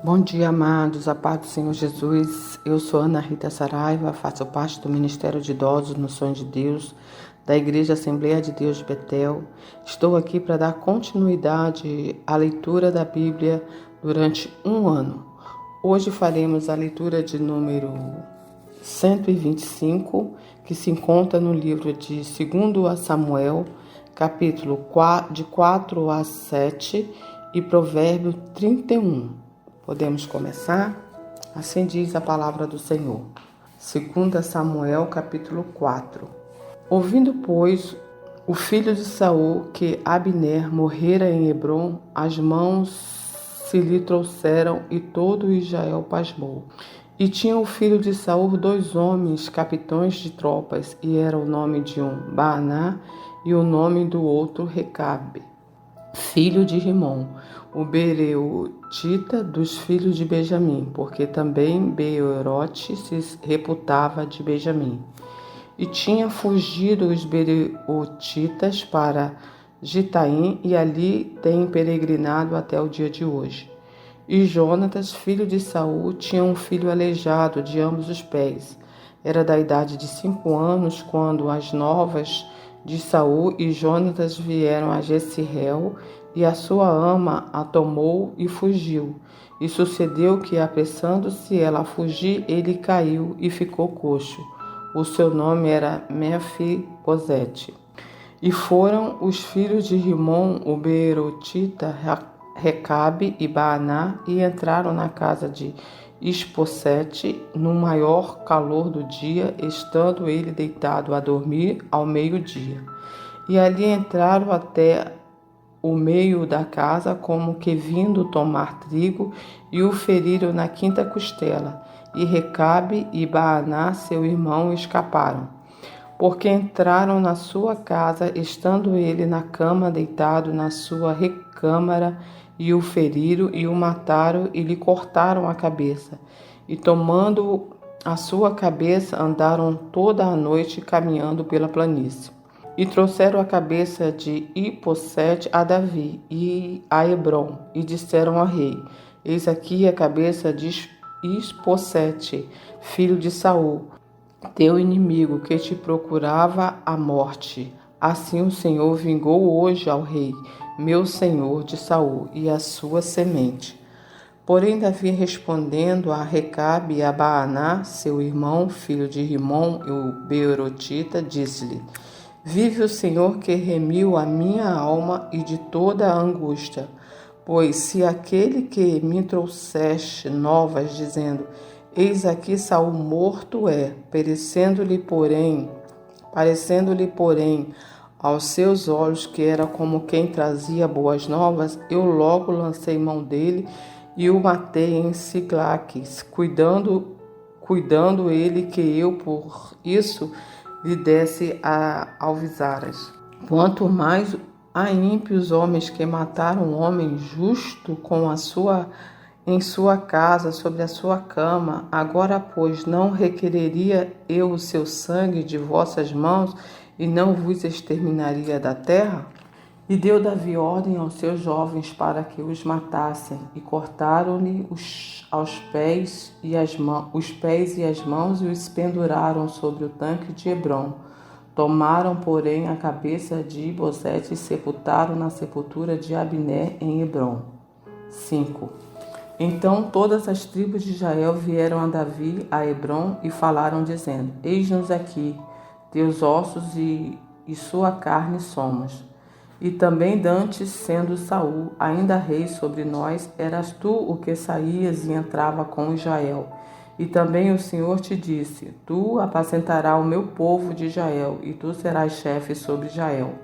Bom dia, amados, a paz do Senhor Jesus. Eu sou Ana Rita Saraiva, faço parte do Ministério de Idosos no Sonho de Deus, da Igreja Assembleia de Deus de Betel. Estou aqui para dar continuidade à leitura da Bíblia durante um ano. Hoje faremos a leitura de número 125, que se encontra no livro de 2 Samuel, capítulo de 4 a 7 e provérbio 31. Podemos começar? Assim diz a palavra do Senhor. 2 Samuel, capítulo 4. Ouvindo, pois, o filho de Saul que Abner morrera em Hebrom, as mãos se lhe trouxeram e todo Israel pasmou. E tinha o filho de Saul 2 homens, capitães de tropas, e era o nome de um Baaná e o nome do outro Recabe, filho de Rimom, o beereotita dos filhos de Benjamim, porque também Beerote se reputava de Benjamim. E tinha fugido os beerotitas para Gitaim, e ali têm peregrinado até o dia de hoje. E Jonatas, filho de Saul, tinha um filho aleijado de ambos os pés. Era da idade de 5 anos, quando as novas de Saul e Jonatas vieram a Jezreel, e a sua ama a tomou e fugiu. E sucedeu que, apressando-se ela a fugir, ele caiu e ficou coxo. O seu nome era Mefibosete. E foram os filhos de Rimom, o beerotita, Recabe e Baaná, e entraram na casa de Isbosete no maior calor do dia, estando ele deitado a dormir ao meio-dia. E ali entraram até o meio da casa, como que vindo tomar trigo, e o feriram na 5ª costela. E Recabe e Baaná, seu irmão, escaparam, porque entraram na sua casa, estando ele na cama deitado na sua recâmara, e o feriram e o mataram, e lhe cortaram a cabeça. E tomando a sua cabeça, andaram toda a noite caminhando pela planície. E trouxeram a cabeça de Isbosete a Davi e a Hebrom, e disseram ao rei: Eis aqui a cabeça de Isbosete, filho de Saul, teu inimigo, que te procurava a morte. Assim o Senhor vingou hoje ao rei, meu senhor de Saul, e a sua semente. Porém Davi, respondendo a Recabe e a Baaná, seu irmão, filho de Rimom, e o beerotita, disse-lhe: Vive o Senhor, que remiu a minha alma e de toda a angústia. Pois se aquele que me trouxeste novas, dizendo: Eis aqui Saul morto é, parecendo-lhe, porém, aos seus olhos que era como quem trazia boas novas, eu logo lancei mão dele e o matei em Siclaques, cuidando ele que eu, por isso, lhe desse alvizaras. Quanto mais a ímpios homens que mataram um homem justo em sua casa, sobre a sua cama. Agora, pois, não requereria eu o seu sangue de vossas mãos, e não vos exterminaria da terra? E deu Davi ordem aos seus jovens para que os matassem, e cortaram-lhe os pés e as mãos, e os penduraram sobre o tanque de Hebrom. Tomaram, porém, a cabeça de Isbosete e sepultaram na sepultura de Abner em Hebrom. 5. Então todas as tribos de Israel vieram a Davi a Hebrom e falaram, dizendo: Eis-nos aqui, teus ossos e sua carne somos. E também dantes, sendo Saul ainda rei sobre nós, eras tu o que saías e entrava com Israel. E também o Senhor te disse: Tu apacentarás o meu povo de Israel, e tu serás chefe sobre Israel.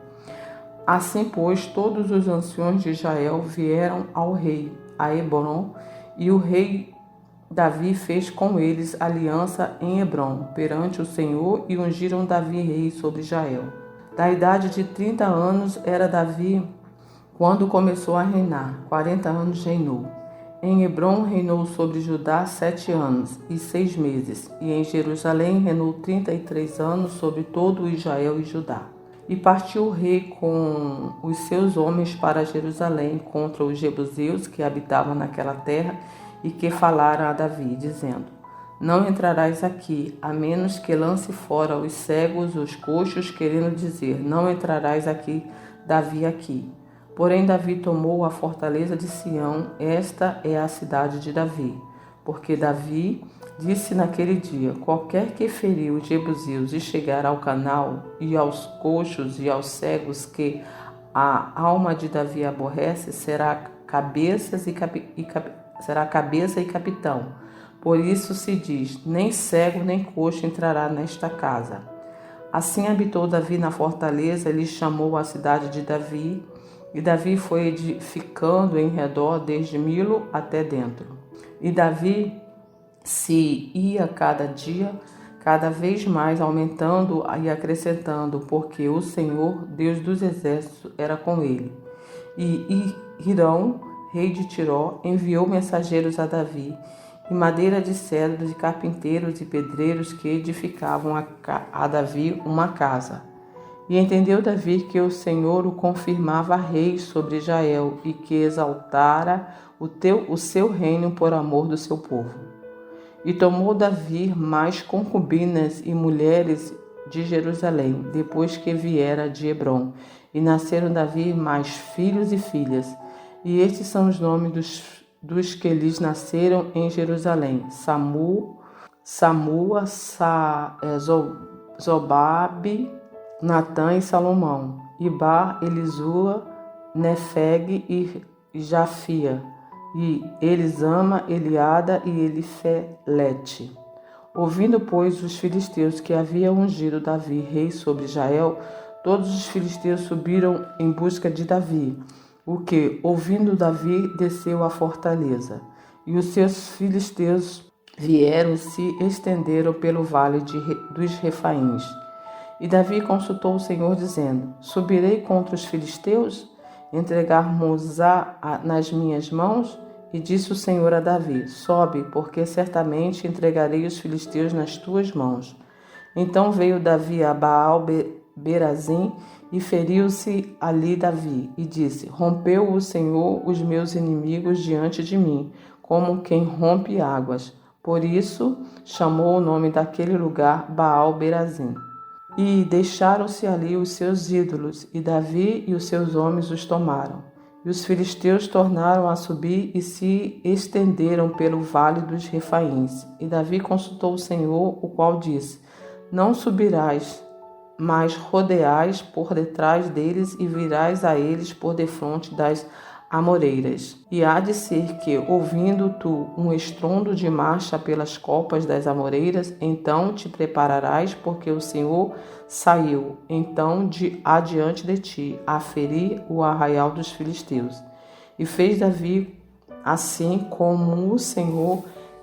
Assim, pois, todos os anciões de Israel vieram ao rei, a Hebrom, e o rei Davi fez com eles aliança em Hebrom, perante o Senhor, e ungiram Davi rei sobre Israel. Da idade de 30 anos era Davi quando começou a reinar, 40 anos reinou. Em Hebrom reinou sobre Judá 7 anos e 6 meses, e em Jerusalém reinou 33 anos sobre todo Israel e Judá. E partiu o rei com os seus homens para Jerusalém contra os jebuseus que habitavam naquela terra, e que falaram a Davi, dizendo: Não entrarás aqui, a menos que lance fora os cegos, os coxos, querendo dizer: Não entrarás aqui, Davi aqui. Porém Davi tomou a fortaleza de Sião, esta é a cidade de Davi. Porque Davi disse naquele dia: Qualquer que ferir os jebuseus e chegar ao canal, e aos coxos e aos cegos que a alma de Davi aborrece, será cabeça e capitão. Por isso se diz: Nem cego nem coxo entrará nesta casa. Assim habitou Davi na fortaleza, ele chamou a cidade de Davi, e Davi foi edificando em redor desde Milo até dentro. E Davi se ia cada dia, cada vez mais aumentando e acrescentando, porque o Senhor, Deus dos exércitos, era com ele. E Hirão, rei de Tiró, enviou mensageiros a Davi, e madeira de cedros, e carpinteiros e pedreiros que edificavam a Davi uma casa. E entendeu Davi que o Senhor o confirmava rei sobre Israel, e que exaltara o seu reino por amor do seu povo. E tomou Davi mais concubinas e mulheres de Jerusalém, depois que viera de Hebrom. E nasceram Davi mais filhos e filhas. E estes são os nomes dos que lhes nasceram em Jerusalém: Samua, Zobabe, Natã e Salomão, Ibar, Elisua, Nefeg e Jafia, e Elisama, Eliada e Elifelete. Ouvindo, pois, os filisteus que havia ungido Davi rei sobre Israel, todos os filisteus subiram em busca de Davi, o que, ouvindo Davi, desceu à fortaleza. E os seus filisteus vieram e se estenderam pelo vale dos Refaíns. E Davi consultou o Senhor, dizendo: Subirei contra os filisteus? Entregar-mos-á nas minhas mãos? E disse o Senhor a Davi: Sobe, porque certamente entregarei os filisteus nas tuas mãos. Então veio Davi a Baal-Berazim e feriu-se ali Davi, e disse: Rompeu o Senhor os meus inimigos diante de mim, como quem rompe águas. Por isso chamou o nome daquele lugar Baal-Berazim. E deixaram-se ali os seus ídolos, e Davi e os seus homens os tomaram. E os filisteus tornaram a subir e se estenderam pelo vale dos Refaíns. E Davi consultou o Senhor, o qual disse: Não subirás, mas rodeais por detrás deles e virás a eles por defronte das amoreiras. E há de ser que, ouvindo tu um estrondo de marcha pelas copas das amoreiras, então te prepararás, porque o Senhor saiu então adiante de ti, a ferir o arraial dos filisteus. E fez Davi assim como o Senhor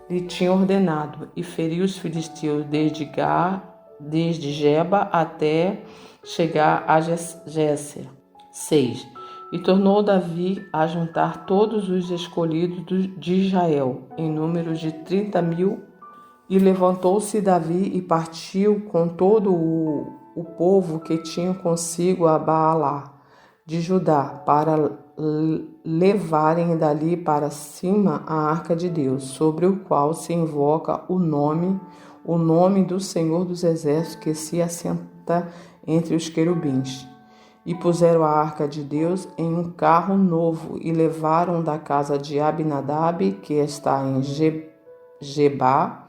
lhe tinha ordenado, e feriu os filisteus desde Geba até chegar a Géser. 6. E tornou Davi a juntar todos os escolhidos de Israel, em número de 30.000. E levantou-se Davi e partiu com todo o povo que tinha consigo a Baalá de Judá, para levarem dali para cima a arca de Deus, sobre o qual se invoca o nome do Senhor dos Exércitos, que se assenta entre os querubins. E puseram a arca de Deus em um carro novo e levaram da casa de Abinadab, que está em Geba,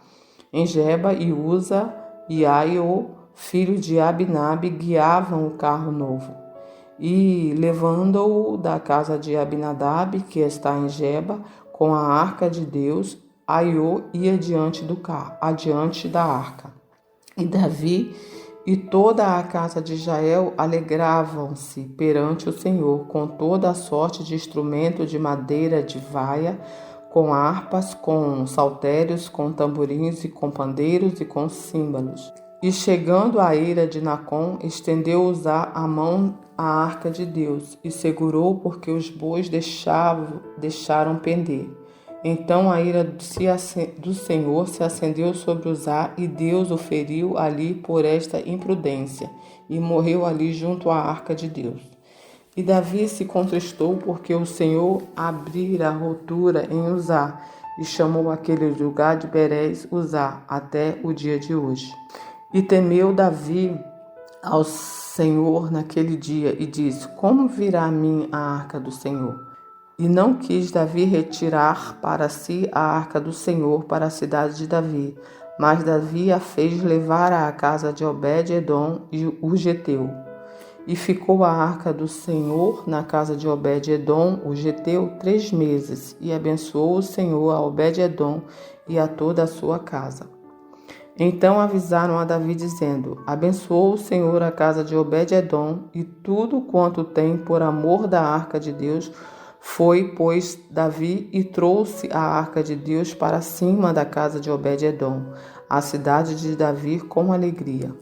e Uza e Aio, filho de Abinab, guiavam o carro novo. E levando-o da casa de Abinadab, que está em Geba, com a arca de Deus, Aio ia adiante da arca. E Davi e toda a casa de Israel alegravam-se perante o Senhor com toda a sorte de instrumento de madeira de vaia, com harpas, com saltérios, com tamborins e com pandeiros e com símbolos. E chegando a ira de Nacon, estendeu a mão à arca de Deus e segurou, porque os bois deixaram pender. Então a ira do Senhor se acendeu sobre Uzá, e Deus o feriu ali por esta imprudência, e morreu ali junto à arca de Deus. E Davi se contristou, porque o Senhor abrira a rotura em Uzá, e chamou aquele lugar de Perez Uzá até o dia de hoje. E temeu Davi ao Senhor naquele dia e disse: como virá a mim a arca do Senhor? E não quis Davi retirar para si a arca do Senhor para a cidade de Davi, mas Davi a fez levar à casa de Obed-edom e o geteu. E ficou a arca do Senhor na casa de Obed-edom, o geteu, 3 meses, e abençoou o Senhor a Obed-edom e a toda a sua casa. Então avisaram a Davi, dizendo: abençoou o Senhor a casa de Obed-edom e tudo quanto tem por amor da arca de Deus. Foi, pois, Davi e trouxe a arca de Deus para cima da casa de Obed-edom, a cidade de Davi, com alegria.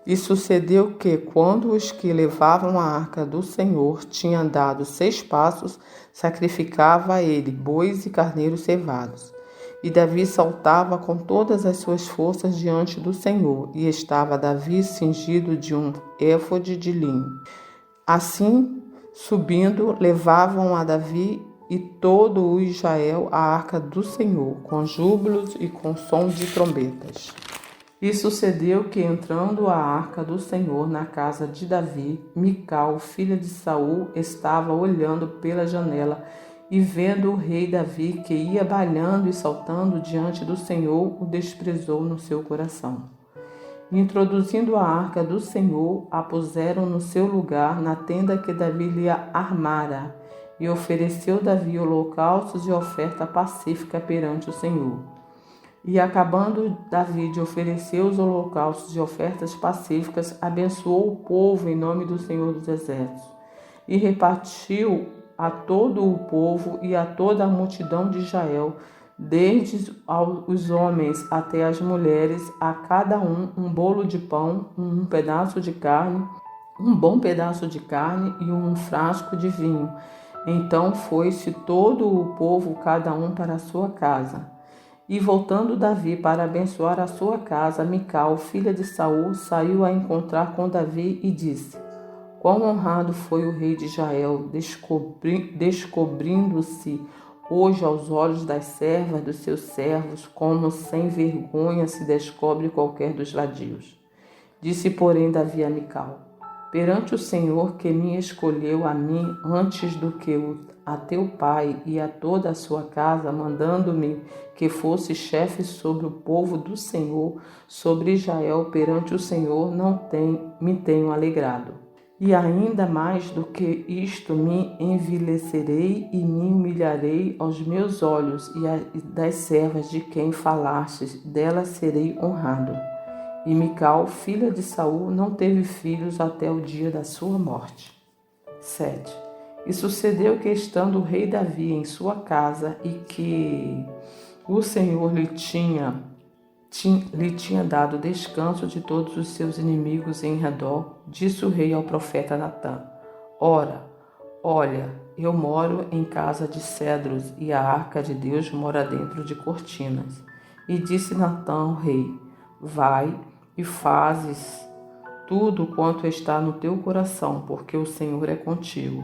E sucedeu que, quando os que levavam a arca do Senhor tinham andado 6 passos, sacrificava a ele bois e carneiros cevados. E Davi saltava com todas as suas forças diante do Senhor, e estava Davi cingido de um éfode de linho. Assim, subindo, levavam a Davi e todo o Israel a arca do Senhor, com júbilos e com som de trombetas. E sucedeu que, entrando a arca do Senhor na casa de Davi, Mical, filha de Saul, estava olhando pela janela e vendo o rei Davi que ia balhando e saltando diante do Senhor, o desprezou no seu coração. E, introduzindo a arca do Senhor, a puseram no seu lugar na tenda que Davi lhe armara, e ofereceu Davi holocaustos e oferta pacífica perante o Senhor. E acabando Davi de oferecer os holocaustos e ofertas pacíficas, abençoou o povo em nome do Senhor dos Exércitos, e repartiu a todo o povo e a toda a multidão de Israel, desde os homens até as mulheres, a cada um bolo de pão, um pedaço de carne, um bom pedaço de carne e um frasco de vinho. Então foi-se todo o povo, cada um para a sua casa. E voltando Davi para abençoar a sua casa, Mical, filha de Saul, saiu a encontrar com Davi e disse: quão honrado foi o rei de Israel, descobrindo-se hoje aos olhos das servas dos seus servos, como sem vergonha se descobre qualquer dos vadios. Disse, porém, Davi a Mical: perante o Senhor que me escolheu a mim antes do que a teu pai e a toda a sua casa, mandando-me que fosse chefe sobre o povo do Senhor, sobre Israel, perante o Senhor me tenho alegrado. E ainda mais do que isto, me envilecerei e me humilharei aos meus olhos, e das servas de quem falastes, delas serei honrado. E Mical, filha de Saul, não teve filhos até o dia da sua morte. 7. E sucedeu que, estando o rei Davi em sua casa, e que o Senhor lhe tinha dado descanso de todos os seus inimigos em redor, disse o rei ao profeta Natã: ora, olha, eu moro em casa de cedros, e a arca de Deus mora dentro de cortinas. E disse Natã ao rei: vai e fazes tudo quanto está no teu coração, porque o Senhor é contigo.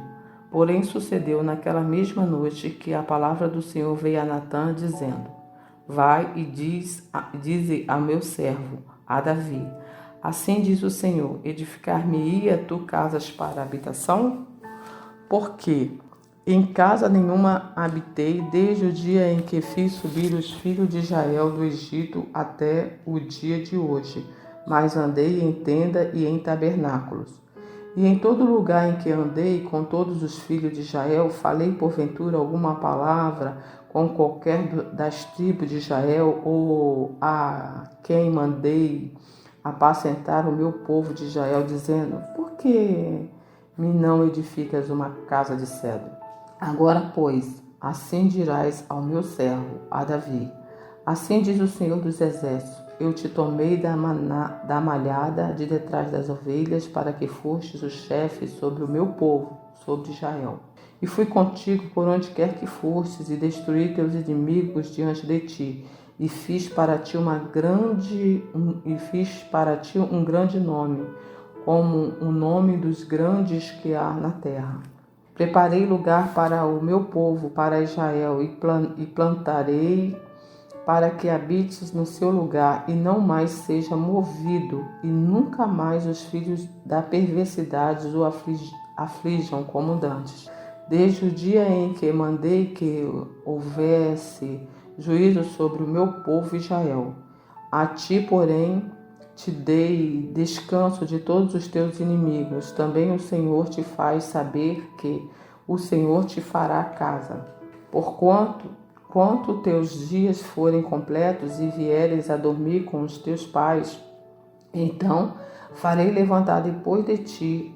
Porém sucedeu naquela mesma noite que a palavra do Senhor veio a Natã, dizendo: vai e dize a meu servo, a Davi: assim diz o Senhor, edificar-me-ia tu casas para habitação? Porque em casa nenhuma habitei desde o dia em que fiz subir os filhos de Israel do Egito até o dia de hoje, mas andei em tenda e em tabernáculos. E em todo lugar em que andei com todos os filhos de Israel, falei porventura alguma palavra com qualquer das tribos de Israel, ou a quem mandei apacentar o meu povo de Israel, dizendo: por que me não edificas uma casa de cedro? Agora, pois, assim dirás ao meu servo, a Davi: assim diz o Senhor dos Exércitos: eu te tomei da malhada de detrás das ovelhas, para que fostes o chefe sobre o meu povo, sobre Israel. E fui contigo por onde quer que fostes, e destruí teus inimigos diante de ti, e fiz para ti um grande nome, como o nome dos grandes que há na terra. Preparei lugar para o meu povo, para Israel, e plantarei para que habites no seu lugar e não mais seja movido, e nunca mais os filhos da perversidade o aflijam como dantes. Desde o dia em que mandei que houvesse juízo sobre o meu povo Israel. A ti, porém, te dei descanso de todos os teus inimigos. Também o Senhor te faz saber que o Senhor te fará casa. Quanto teus dias forem completos e vieres a dormir com os teus pais, então farei levantar depois de ti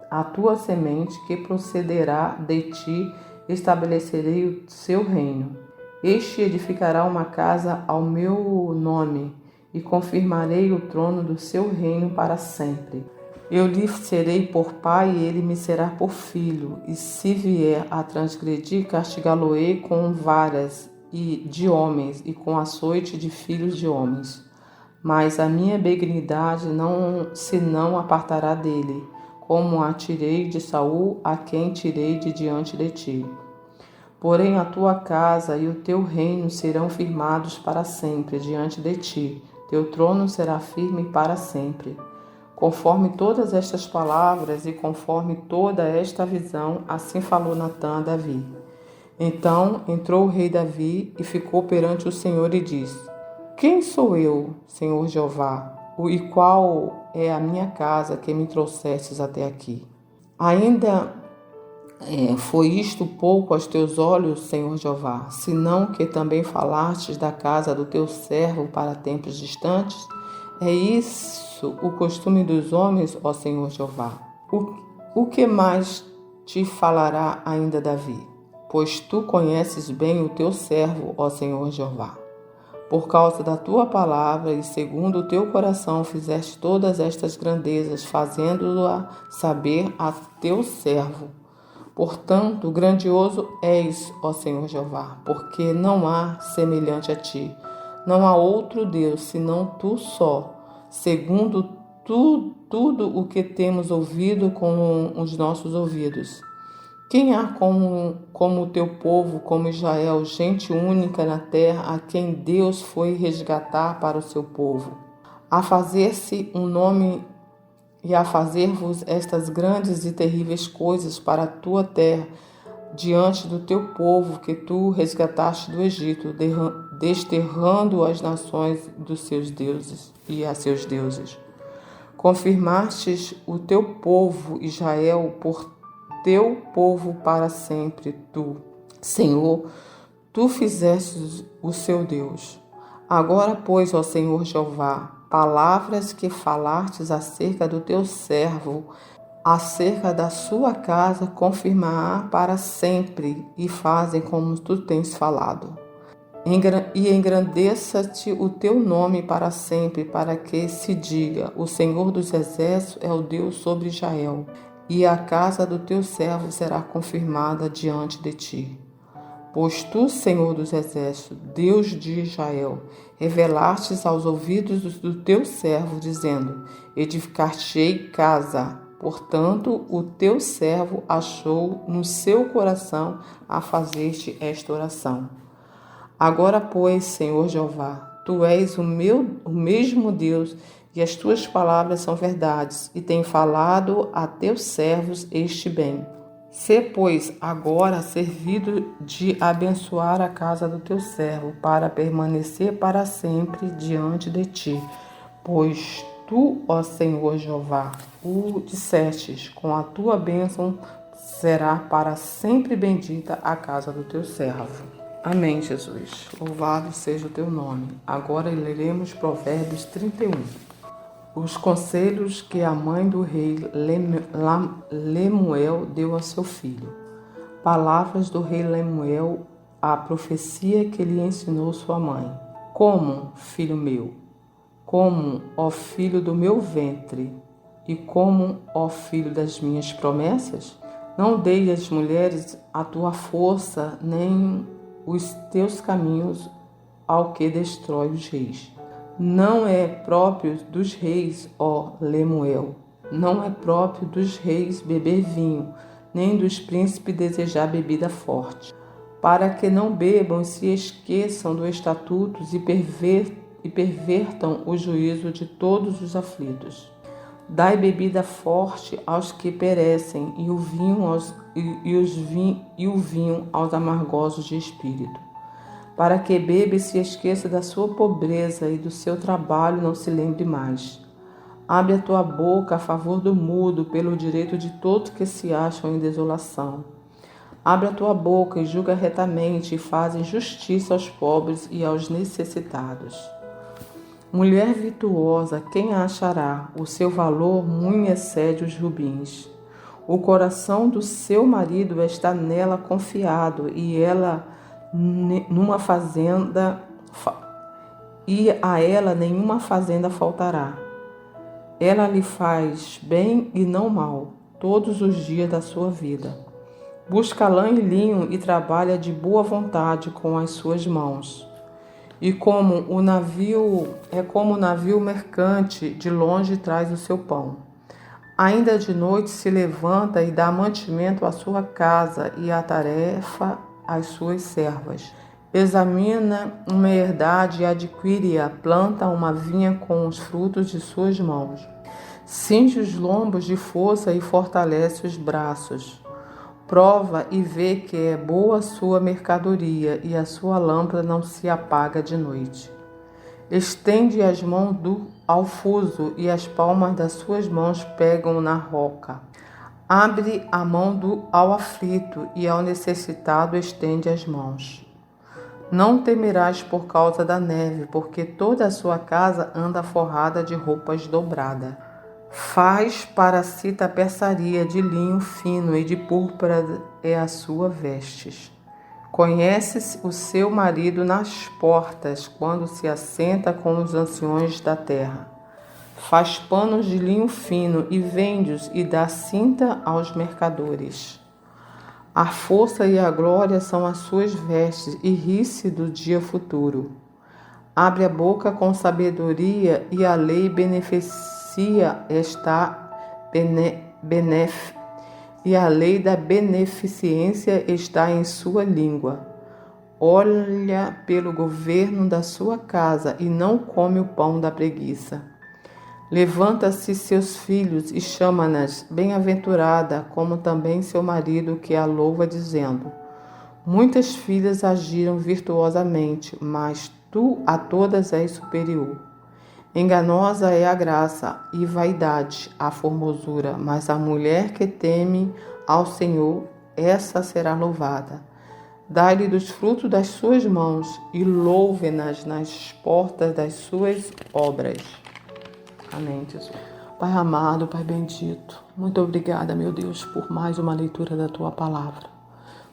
a tua semente que procederá de ti, estabelecerei o seu reino. Este edificará uma casa ao meu nome e confirmarei o trono do seu reino para sempre. Eu lhe serei por pai e ele me será por filho, e se vier a transgredir, castigá-lo-ei com varas de homens e com açoite de filhos de homens. Mas a minha benignidade não apartará dele, como a tirei de Saul, a quem tirei de diante de ti. Porém a tua casa e o teu reino serão firmados para sempre diante de ti, teu trono será firme para sempre. Conforme todas estas palavras e conforme toda esta visão, assim falou Natã a Davi. Então entrou o rei Davi e ficou perante o Senhor e disse: Quem sou eu, Senhor Jeová, e qual é a minha casa que me trouxestes até aqui? Ainda foi isto pouco aos teus olhos, Senhor Jeová, senão que também falastes da casa do teu servo para tempos distantes? É isso o costume dos homens, ó Senhor Jeová. O que mais te falará ainda Davi? Pois tu conheces bem o teu servo, ó Senhor Jeová. Por causa da tua palavra e segundo o teu coração fizeste todas estas grandezas, fazendo-a saber a teu servo. Portanto, grandioso és, ó Senhor Jeová, porque não há semelhante a ti. Não há outro Deus, senão tu só, segundo tudo o que temos ouvido com os nossos ouvidos. Quem há como o teu povo, como Israel, gente única na terra, a quem Deus foi resgatar para o seu povo, a fazer-se um nome e a fazer-vos estas grandes e terríveis coisas para a tua terra, diante do teu povo que tu resgataste do Egito, desterrando as nações dos seus deuses e a seus deuses. Confirmastes o teu povo Israel por teu povo para sempre, tu, Senhor, tu fizestes o seu Deus. Agora, pois, ó Senhor Jeová, palavras que falastes acerca do teu servo, acerca da sua casa, confirmará para sempre, e fazem como tu tens falado. E engrandeça-te o teu nome para sempre, para que se diga: o Senhor dos Exércitos é o Deus sobre Israel, e a casa do teu servo será confirmada diante de ti. Pois tu, Senhor dos Exércitos, Deus de Israel, revelastes aos ouvidos do teu servo, dizendo: edificar-te-ei casa. Portanto, o teu servo achou no seu coração a fazer-te esta oração. Agora, pois, Senhor Jeová, tu és o mesmo Deus, e as tuas palavras são verdades, e tem falado a teus servos este bem. Sê, pois, agora servido de abençoar a casa do teu servo, para permanecer para sempre diante de ti. Pois tu, ó Senhor Jeová, o dissestes, com a tua bênção será para sempre bendita a casa do teu servo. Amém, Jesus. Louvado seja o teu nome. Agora leremos Provérbios 31. Os conselhos que a mãe do rei Lemuel deu a seu filho. Palavras do rei Lemuel, a profecia que lhe ensinou sua mãe. Como, filho meu? Como, ó filho do meu ventre? E como, ó filho das minhas promessas? Não dei às mulheres a tua força, nem os teus caminhos ao que destrói os reis. Não é próprio dos reis, ó Lemuel, não é próprio dos reis beber vinho, nem dos príncipes desejar bebida forte, para que não bebam e se esqueçam dos estatutos e pervertam o juízo de todos os aflitos. Dai bebida forte aos que perecem e o vinho aos amargosos de espírito, para que beba e se esqueça da sua pobreza e do seu trabalho não se lembre mais. Abre a tua boca a favor do mudo, pelo direito de todos que se acham em desolação. Abre a tua boca e julga retamente, e faz justiça aos pobres e aos necessitados. Mulher virtuosa, quem a achará? O seu valor muito excede os rubins. O coração do seu marido está nela confiado, e ela numa fazenda, e a ela nenhuma fazenda faltará. Ela lhe faz bem e não mal, todos os dias da sua vida. Busca lã e linho e trabalha de boa vontade com as suas mãos. E como o navio mercante, de longe traz o seu pão. Ainda de noite se levanta e dá mantimento à sua casa e a tarefa às suas servas. Examina uma herdade e adquire-a, planta uma vinha com os frutos de suas mãos. Cinge os lombos de força e fortalece os braços. Prova e vê que é boa a sua mercadoria, e a sua lâmpada não se apaga de noite. Estende as mãos ao fuso, e as palmas das suas mãos pegam na roca. Abre a mão ao aflito, e ao necessitado estende as mãos. Não temerás por causa da neve, porque toda a sua casa anda forrada de roupas dobradas. Faz para si tapeçaria de linho fino, e de púrpura é a sua vestes. Conhece o seu marido nas portas, quando se assenta com os anciões da terra. Faz panos de linho fino e vende-os, e dá cinta aos mercadores. A força e a glória são as suas vestes, e ri-se do dia futuro. Abre a boca com sabedoria, e a lei e a lei da beneficência está em sua língua. Olha pelo governo da sua casa e não come o pão da preguiça. Levanta-se seus filhos e chama-nas bem-aventurada, como também seu marido, que a louva, dizendo: muitas filhas agiram virtuosamente, mas tu a todas és superior. Enganosa é a graça e vaidade a formosura, mas a mulher que teme ao Senhor, essa será louvada. Dai-lhe dos frutos das suas mãos e louve-nas nas portas das suas obras. Amém, Jesus. Pai amado, Pai bendito, muito obrigada, meu Deus, por mais uma leitura da Tua Palavra.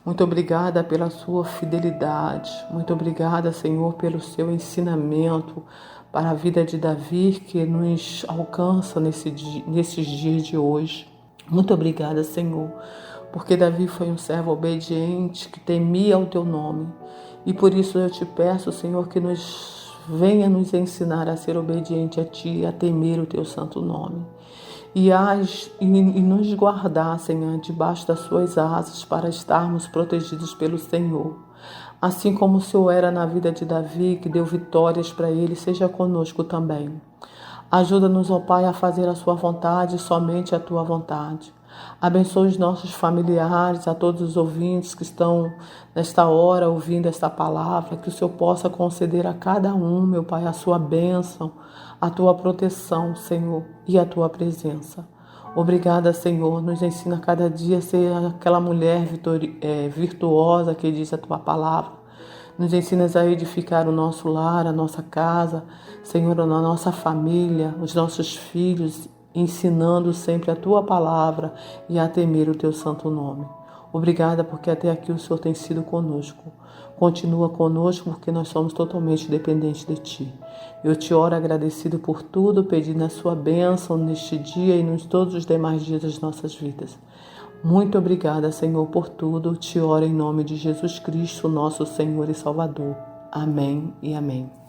Muito obrigada pela sua fidelidade. Muito obrigada, Senhor, pelo seu ensinamento para a vida de Davi, que nos alcança nesses dias de hoje. Muito obrigada, Senhor, porque Davi foi um servo obediente, que temia o Teu nome. E por isso eu te peço, Senhor, que venha nos ensinar a ser obediente a Ti, a temer o Teu santo nome. E nos guardar, Senhor, debaixo das suas asas, para estarmos protegidos pelo Senhor. Assim como o Senhor era na vida de Davi, que deu vitórias para ele, seja conosco também. Ajuda-nos, ó Pai, a fazer a sua vontade, somente a Tua vontade. Abençoe os nossos familiares, a todos os ouvintes que estão nesta hora ouvindo esta palavra, que o Senhor possa conceder a cada um, meu Pai, a sua bênção, a Tua proteção, Senhor, e a Tua presença. Obrigada, Senhor, nos ensina cada dia a ser aquela mulher virtuosa que diz a Tua palavra. Nos ensinas a edificar o nosso lar, a nossa casa, Senhor, a nossa família, os nossos filhos, ensinando sempre a Tua palavra e a temer o Teu santo nome. Obrigada porque até aqui o Senhor tem sido conosco. Continua conosco porque nós somos totalmente dependentes de Ti. Eu te oro agradecido por tudo, pedindo a sua bênção neste dia e nos todos os demais dias das nossas vidas. Muito obrigada, Senhor, por tudo. Te oro em nome de Jesus Cristo, nosso Senhor e Salvador. Amém e amém.